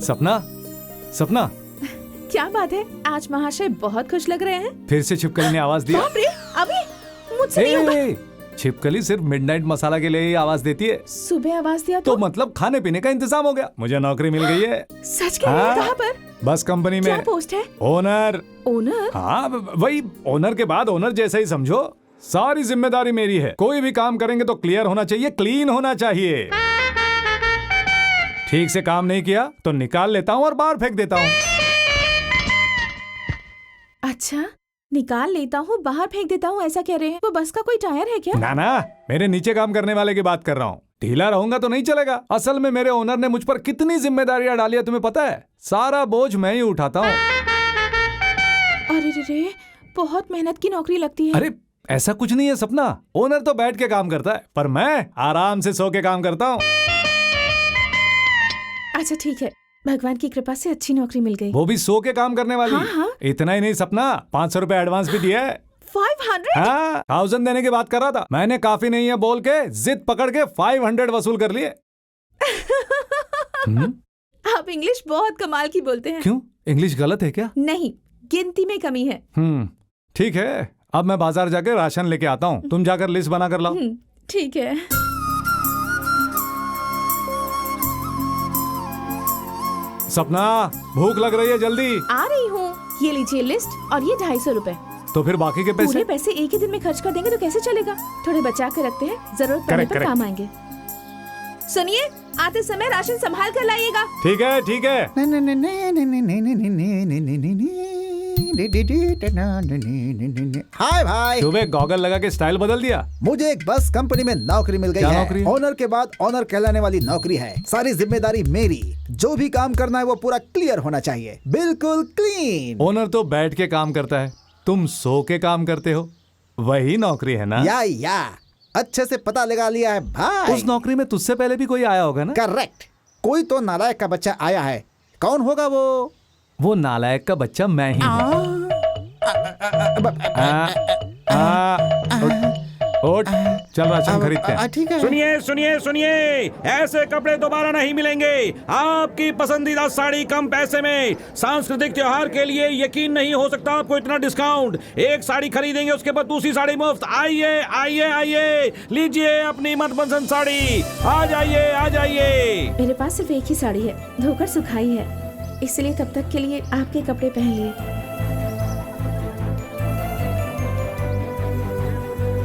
सपना, सपना, क्या बात है, आज महाशय बहुत खुश लग रहे हैं। फिर से छिपकली ने आवाज दिया। बाप रे, अभी मुझसे नहीं होगा। छिपकली सिर्फ मिडनाइट मसाला के लिए ही आवाज देती है। सुबह आवाज दिया तो मतलब खाने पीने का इंतजाम हो गया। मुझे नौकरी मिल गई है। सच कह रहे हैं? कहाँ पर? बस कंपनी में। क्या पोस्ट है? ओनर। ओनर? हाँ वही, ओनर के बाद ओनर जैसा ही समझो। सारी जिम्मेदारी मेरी है। कोई भी काम करेंगे तो क्लियर होना चाहिए, क्लीन होना चाहिए। ठीक से काम नहीं किया तो निकाल लेता हूँ और बाहर फेंक देता हूँ। अच्छा, निकाल लेता हूँ बाहर फेंक देता हूँ, ऐसा कह रहे हैं? वो बस का कोई टायर है क्या? ना ना, मेरे नीचे काम करने वाले की बात कर रहा हूँ। ढीला रहूंगा तो नहीं चलेगा। असल में मेरे ओनर ने मुझ पर कितनी जिम्मेदारियां डाली है तुम्हें पता है? सारा बोझ मैं ही उठाता हूँ। अरे रे, बहुत मेहनत की नौकरी लगती है। अरे ऐसा कुछ नहीं है सपना। ओनर तो बैठ के काम करता है, पर मैं आराम से सो के काम करता हूँ। अच्छा ठीक है, भगवान की कृपा से अच्छी नौकरी मिल गई। वो भी सो के काम करने वाली। हाँ। इतना ही नहीं सपना, 500 रुपए एडवांस भी दिया है। 500? हाँ, 1000 देने की बात कर रहा था। मैंने काफी नहीं है बोल के जिद पकड़ के 500 वसूल कर लिए। आप इंग्लिश बहुत कमाल की बोलते हैं। क्यों, इंग्लिश गलत है क्या? नहीं, गिनती में कमी है। ठीक है, अब मैं बाजार जाके राशन लेके आता हूँ। तुम जाकर लिस्ट बना कर लाओ। ठीक है। सपना, भूख लग रही है, जल्दी आ रही हूँ। ये लीजिए लिस्ट और ये 250 रुपए। तो फिर बाकी के पैसे? पूरे पैसे एक ही दिन में खर्च कर देंगे तो कैसे चलेगा? थोड़े बचा के रखते हैं, जरूरत पड़ने पर काम आएंगे। सुनिए, आते समय राशन संभाल कर लाइएगा। ठीक है ठीक है। हाय भाई, सुबह गॉगल लगा के स्टाइल बदल दिया। मुझे एक बस कंपनी में नौकरी मिल गई क्या है। नौकरी? ओनर के बाद ओनर कहलाने वाली नौकरी है। सारी जिम्मेदारी मेरी। जो भी काम करना है वो पूरा क्लियर होना चाहिए, बिल्कुल क्लीन। ओनर तो बैठ के काम करता है, तुम सो के काम करते हो। वही नौकरी है ना? या अच्छे से पता लगा लिया है भाई। उस नौकरी में तुझसे पहले भी कोई आया होगा ना? करेक्ट, कोई तो नालायक का बच्चा आया है। कौन होगा वो? वो नालायक का बच्चा मैं ही हूँ। उठ, चल राशन खरीदते हैं। ठीक है। सुनिए सुनिए सुनिए, ऐसे कपड़े दोबारा नहीं मिलेंगे। आपकी पसंदीदा साड़ी कम पैसे में। सांस्कृतिक त्योहार के लिए यकीन नहीं हो सकता आपको इतना डिस्काउंट। एक साड़ी खरीदेंगे उसके बाद दूसरी साड़ी मुफ्त। आइए आइए आइए, लीजिए अपनी मनपसंद साड़ी। आ जाइए आ जाइए। मेरे पास सिर्फ एक ही साड़ी है, धोकर सुखाई है, इसलिए तब तक के लिए आपके कपड़े पहन लिए।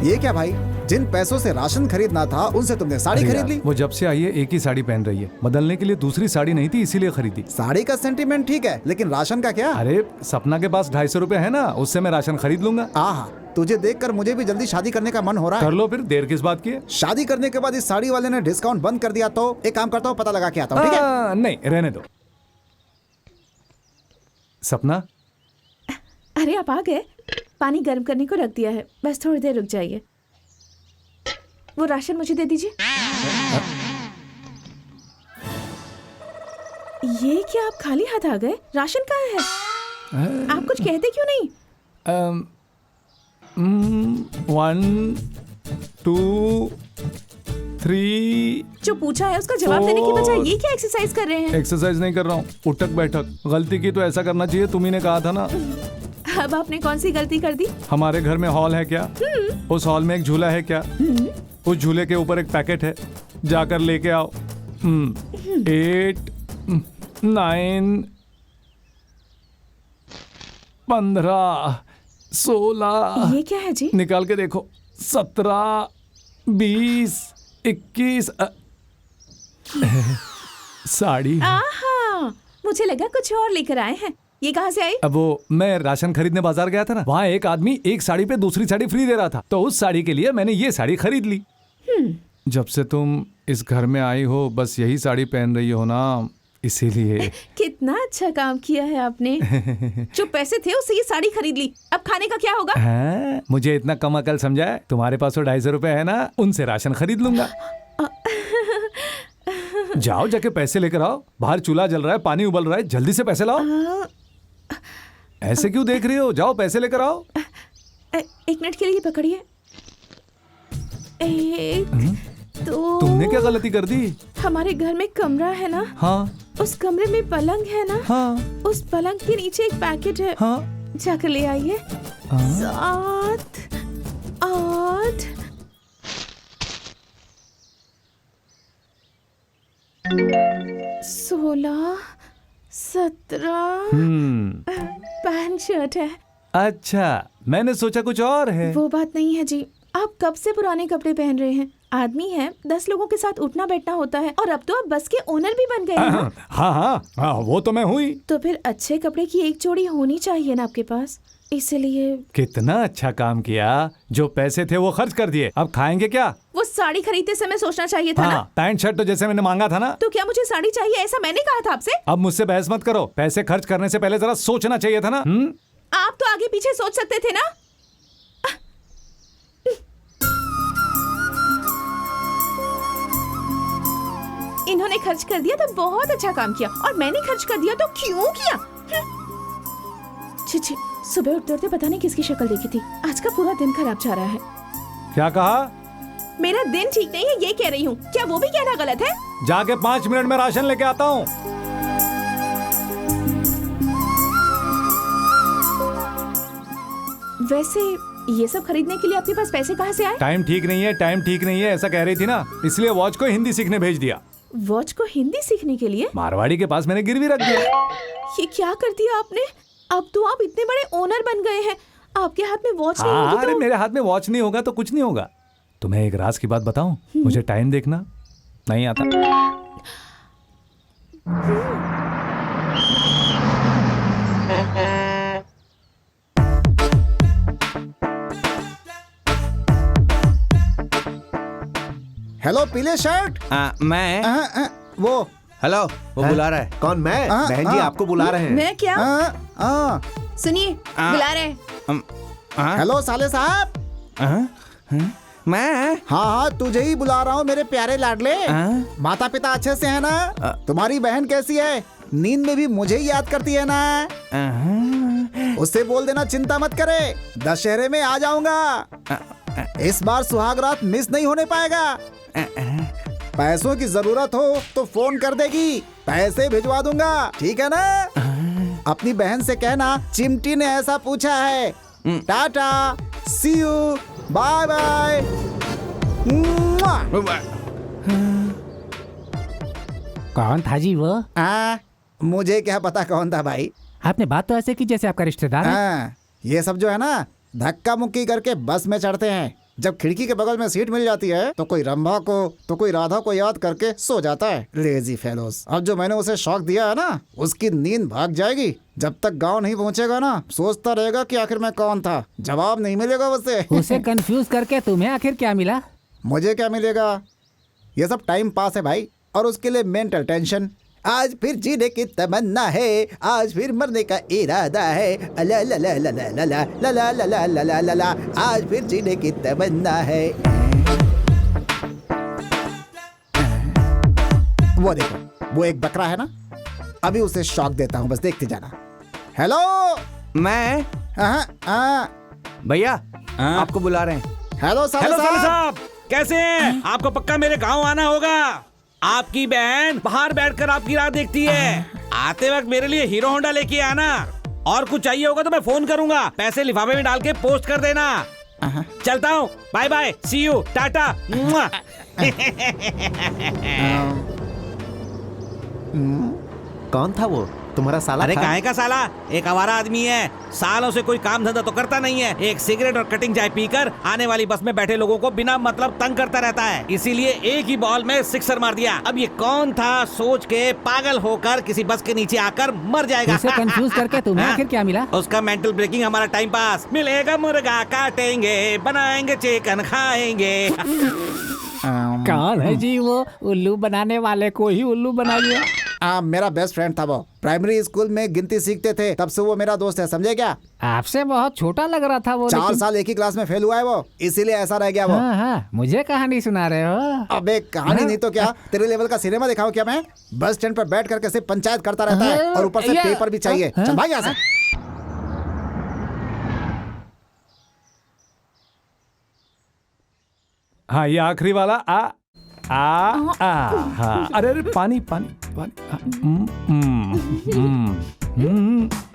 ये क्या भाई, जिन पैसों से राशन खरीदना था उनसे तुमने साड़ी खरीद ली। वो जब से आई है एक ही साड़ी पहन रही है। बदलने के लिए दूसरी साड़ी नहीं थी, इसीलिए खरीदी। साड़ी का सेंटीमेंट ठीक है, लेकिन राशन का क्या? अरे सपना के पास 250 रुपए है ना, उससे मैं राशन खरीद लूंगा। आहा, तुझे देखकर मुझे भी जल्दी शादी करने का मन हो रहा है। कर लो फिर, देर किस बात की है? शादी करने के बाद इस साड़ी वाले ने डिस्काउंट बंद कर दिया तो एक काम करता हूँ, पता लगा के आता हूँ। ठीक है? नहीं, रहने दो। सपना, अरे आप आ गए। पानी गर्म करने को रख दिया है, बस थोड़ी देर रुक जाइए। वो राशन मुझे दे दीजिए। ये क्या आप खाली हाथ आ गए? राशन कहाँ है? आप कुछ कहते क्यों नहीं? 1 2 3। जो पूछा है उसका जवाब देने की बजाय ये क्या एक्सरसाइज कर रहे हैं? एक्सरसाइज नहीं कर रहा हूँ, उठक बैठक। गलती की तो ऐसा करना चाहिए, तुम ही ने कहा था ना। अब आपने कौन सी गलती कर दी? हमारे घर में हॉल है क्या? उस हॉल में एक झूला है क्या? उस झूले के ऊपर एक पैकेट है, जाकर लेके आओ। 8 9 15 16। ये क्या है जी? निकाल के देखो। 17 20 21। साड़ी। आहा, मुझे लगा कुछ और लेकर आए हैं। ये कहाँ से आई? अब वो मैं राशन खरीदने बाजार गया था ना, वहाँ एक आदमी एक साड़ी पे दूसरी साड़ी फ्री दे रहा था, तो उस साड़ी के लिए मैंने ये साड़ी खरीद ली। जब से तुम इस घर में आई हो बस यही साड़ी पहन रही हो ना, इसीलिए। कितना अच्छा काम किया है आपने। जो पैसे थे उससे ये साड़ी खरीद ली, अब खाने का क्या होगा? हाँ, मुझे इतना कम अकल समझा है? तुम्हारे पास वो 250 रुपए है ना, उनसे राशन खरीद लूंगा। जाओ, जाके पैसे लेकर आओ। बाहर चूल्हा जल रहा है, पानी उबल रहा है, जल्दी से पैसे लाओ। ऐसे क्यों देख रही हो? जाओ पैसे लेकर आओ। 1 मिनट के लिए पकड़िए। 1 2। तुमने क्या गलती कर दी? हमारे घर में कमरा है ना? हाँ, उस कमरे में पलंग है ना? हाँ उस पलंग के नीचे एक पैकेट है। हाँ जाकर ले आइए। 7 8 16 17 पैंट शर्ट है। अच्छा, मैंने सोचा कुछ और है। वो बात नहीं है जी, आप कब से पुराने कपड़े पहन रहे हैं? आदमी है, 10 लोगों के साथ उठना बैठना होता है, और अब तो आप बस के ओनर भी बन गए हैं ना? हाँ, वो तो मैं हुई। तो फिर अच्छे कपड़े की एक जोड़ी होनी चाहिए ना आपके पास, इसलिए। कितना अच्छा काम किया, जो पैसे थे वो खर्च कर दिए, अब खाएंगे क्या? वो साड़ी खरीदते समय सोचना चाहिए था ना? पैंट शर्ट तो जैसे मैंने मांगा था ना। तो क्या मुझे साड़ी चाहिए ऐसा मैंने कहा था आपसे? अब मुझसे बहस मत करो, पैसे खर्च करने से पहले जरा सोचना चाहिए था ना। आप तो आगे पीछे सोच सकते थे ना? इन्होंने खर्च कर दिया तो बहुत अच्छा काम किया, और मैंने खर्च कर दिया तो क्यों किया? छी, सुबह उठते उठते पता नहीं किसकी शक्ल देखी थी। आज का पूरा दिन खराब जा रहा है। क्या कहा? मेरा दिन ठीक नहीं है ये कह रही हूँ। क्या वो भी कहना गलत है? जाके 5 मिनट में राशन लेके आता हूँ। वैसे ये सब खरीदने के लिए आपके पास पैसे कहाँ से आए? टाइम ठीक नहीं है, टाइम ठीक नहीं है ऐसा कह रही थी ना, इसलिए वॉच को हिंदी सीखने भेज दिया। वॉच को हिंदी सीखने के लिए? मारवाड़ी के पास मैंने गिरवी रख दिया। ये क्या कर दिया आपने? अब तो आप इतने बड़े ओनर बन गए हैं, आपके हाथ में वॉच नहीं होगी अरे तो? मेरे हाथ में वॉच नहीं होगा तो कुछ नहीं होगा। तुम्हें एक राज की बात बताऊं? मुझे टाइम देखना नहीं आता। हेलो पीले शर्ट। मैं वो हेलो वो बुला रहा है। कौन? मैं? बहन जी आपको बुला रहे हैं। मैं क्या? सुनिए, हाँ। बुला रहे हैं। हेलो साले साहब। मैं हाँ, तुझे ही बुला रहा हूँ मेरे प्यारे लाडले। माता पिता अच्छे से है ना? तुम्हारी बहन कैसी है? नींद में भी मुझे ही याद करती है ना? उससे बोल देना चिंता मत करे, दशहरे में आ जाऊंगा। इस बार सुहाग रात मिस नहीं होने पाएगा। पैसों की जरूरत हो तो फोन कर देगी, पैसे भिजवा दूंगा, ठीक है ना? अपनी बहन से कहना चिमटी ने ऐसा पूछा है। टाटा, सी यू, बाय बाय। कौन था जी वो? मुझे क्या पता कौन था भाई। आपने बात तो ऐसे की जैसे आपका रिश्तेदार है। ये सब जो है ना, धक्का मुक्की करके बस में चढ़ते हैं। जब खिड़की के बगल में सीट मिल जाती है तो कोई रंभा को तो कोई राधा को याद करके सो जाता है। Lazy fellows. अब जो मैंने उसे शौक दिया है ना, उसकी नींद भाग जाएगी। जब तक गांव नहीं पहुंचेगा ना, सोचता रहेगा कि आखिर मैं कौन था। जवाब नहीं मिलेगा उसे। उसे कंफ्यूज करके तुम्हें आखिर क्या मिला? मुझे क्या मिलेगा? ये सब टाइम पास है भाई, और उसके लिए मेंटल टेंशन। आज फिर जीने की तमन्ना है, आज फिर मरने का इरादा है। ला ला ला ला ला ला ला ला ला ला ला ला ला ला ला, आज फिर जीने की तमन्ना है। वो देखो, वो एक बकरा है ना, अभी उसे शॉक देता हूँ, बस देखते जाना। हेलो, मैं भैया हाँ? आपको बुला रहे हैं। हेलो साले हेलो साले साहब। साहब, कैसे हैं? आपको पक्का मेरे गांव आना होगा। आपकी बहन बाहर बैठकर आपकी राह देखती है। आते वक्त मेरे लिए हीरो होंडा लेके आना, और कुछ चाहिए होगा तो मैं फोन करूंगा। पैसे लिफाफे में डाल के पोस्ट कर देना। चलता हूँ, bye bye, see you, tata. कौन था वो? तुम्हारा साला अरे था? काहे का साला? एक आवारा आदमी है, सालों से कोई काम धंधा तो करता नहीं है। एक सिगरेट और कटिंग चाय पीकर आने वाली बस में बैठे लोगों को बिना मतलब तंग करता रहता है। इसीलिए एक ही बॉल में 6 मार दिया। अब ये कौन था सोच के पागल होकर किसी बस के नीचे आकर मर जाएगा। उसे कंफ्यूज करके तुम्हें आखिर क्या मिला? उसका मेंटल ब्रेकिंग हमारा टाइम पास। मिलेगा मुर्गा काटेंगे, बनाएंगे चिकन खाएंगे। कौन है जी वो? उल्लू बनाने वाले को ही उल्लू बना दिया। मेरा बेस्ट फ्रेंड था वो। प्राइमरी स्कूल में गिनती सीखते थे, तब से वो मेरा दोस्त है, समझे क्या? आपसे बहुत छोटा लग रहा था वो। 4 साल एक ही क्लास में फेल हुआ है वो, इसीलिए ऐसा रह गया वो। हाँ, मुझे कहानी सुना रहे हो? अबे कहानी नहीं तो क्या, तेरे लेवल का सिनेमा दिखाऊं क्या मैं? बस स्टैंड पर बैठ करके सिर्फ पंचायत करता रहता है, और ऊपर से पेपर भी चाहिए। चल भाई यहाँ से। हाँ, ये आखिरी वाला हाँ अरे अरे पानी पानी पानी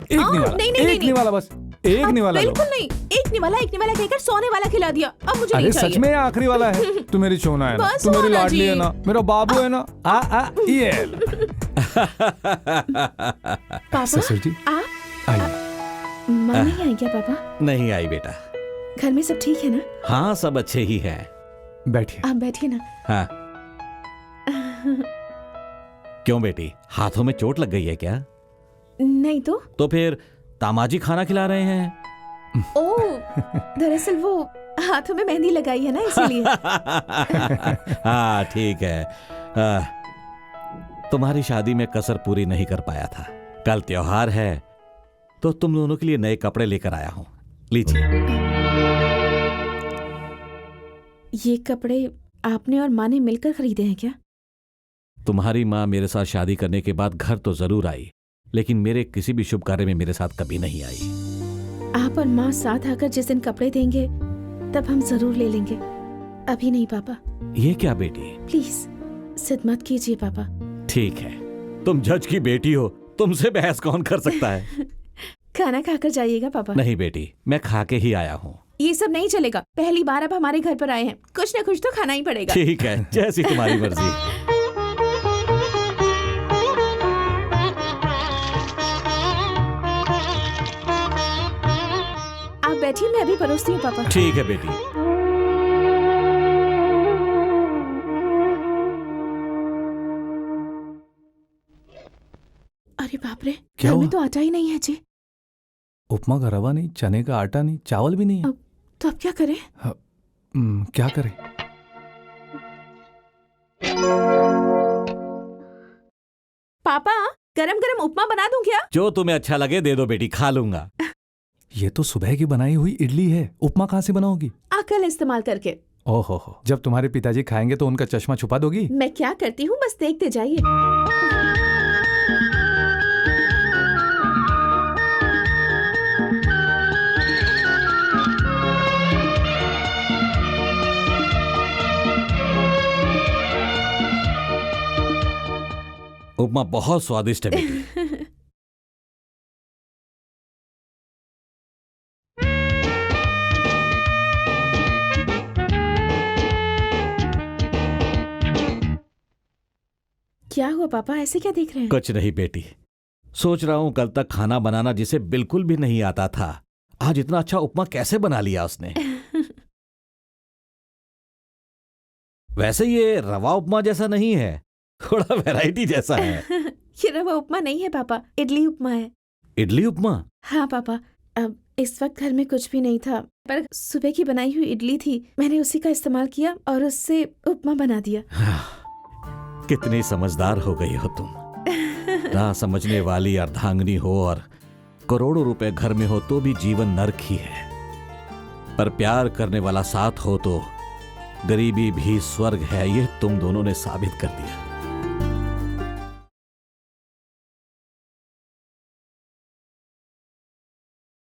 एक निवाला नहीं, नहीं, एक नहीं। निवाला बस एक निवाला लो। बिल्कुल नहीं, एक निवाला कहकर सोने वाला खिला दिया। अब मुझे अरे नहीं सच चाहिए। में ये आखिरी वाला है। तू मेरी सोना है ना, बस तू मेरी सोना लाडली जी। है ना, मेरा बाबू है ना। ये पापा ससुर जी आप आइए। माँ नहीं आई क्या पापा? नहीं आई बेटा। घर में सब ठीक है ना? हाँ सब अच्छे ही हैं। बैठिए। आप बैठिए ना। हाँ क्यों बेटी, हाथों में चोट लग गई है क्या? नहीं तो फिर तामाजी खाना खिला रहे हैं। ओह, दरअसल वो हाथों में मेहंदी लगाई है ना, इसीलिए। हाँ ठीक है। तुम्हारी शादी में कसर पूरी नहीं कर पाया था। कल त्योहार है तो तुम दोनों के लिए नए कपड़े लेकर आया हूं। लीजिए। ये कपड़े आपने और माँ ने मिलकर खरीदे हैं क्या? तुम्हारी माँ मेरे साथ शादी करने के बाद घर तो जरूर आई, लेकिन मेरे किसी भी शुभ कार्य में मेरे साथ कभी नहीं आई। आप और माँ साथ आकर जिस दिन कपड़े देंगे तब हम जरूर ले लेंगे। अभी नहीं पापा, ये क्या बेटी? प्लीज जिद मत कीजिए पापा। ठीक है, तुम जज की बेटी हो, तुमसे बहस कौन कर सकता है। खाना खाकर जाइएगा पापा। नहीं बेटी, मैं खा के ही आया हूँ। ये सब नहीं चलेगा, पहली बार आप हमारे घर पर आए हैं, कुछ ना कुछ तो खाना ही पड़ेगा। ठीक है, जैसी तुम्हारी मर्जी। आप बैठिए, मैं अभी परोसती हूँ पापा। ठीक है बेटी। अरे बाप रे, क्या घर में हुआ? तो आटा ही नहीं है जी। उपमा का रवा नहीं, चने का आटा नहीं, चावल भी नहीं है। तो अब क्या करें? क्या करें? पापा गरम गरम उपमा बना दूं क्या? जो तुम्हें अच्छा लगे दे दो बेटी, खा लूंगा। ये तो सुबह की बनाई हुई इडली है, उपमा कहाँ से बनाओगी? अकल इस्तेमाल करके। ओहो हो, जब तुम्हारे पिताजी खाएंगे तो उनका चश्मा छुपा दोगी? मैं क्या करती हूँ बस देखते जाइए। उपमा बहुत स्वादिष्ट है बेटी। क्या हुआ पापा, ऐसे क्या देख रहे हैं? कुछ नहीं बेटी, सोच रहा हूं कल तक खाना बनाना जिसे बिल्कुल भी नहीं आता था, आज इतना अच्छा उपमा कैसे बना लिया उसने। वैसे ये रवा उपमा जैसा नहीं है, थोड़ा वैरायटी जैसा है। ये रवा उपमा नहीं है पापा, इडली उपमा है। इडली उपमा? हाँ पापा, अब इस वक्त घर में कुछ भी नहीं था, पर सुबह की बनाई हुई इडली थी, मैंने उसी का इस्तेमाल किया और उससे उपमा बना दिया। कितनी समझदार हो गई हो तुम। ना समझने वाली अर्धांगिनी हो और करोड़ों रुपए घर में हो तो भी जीवन नर्क ही है, पर प्यार करने वाला साथ हो तो गरीबी भी स्वर्ग है, ये तुम दोनों ने साबित कर दिया।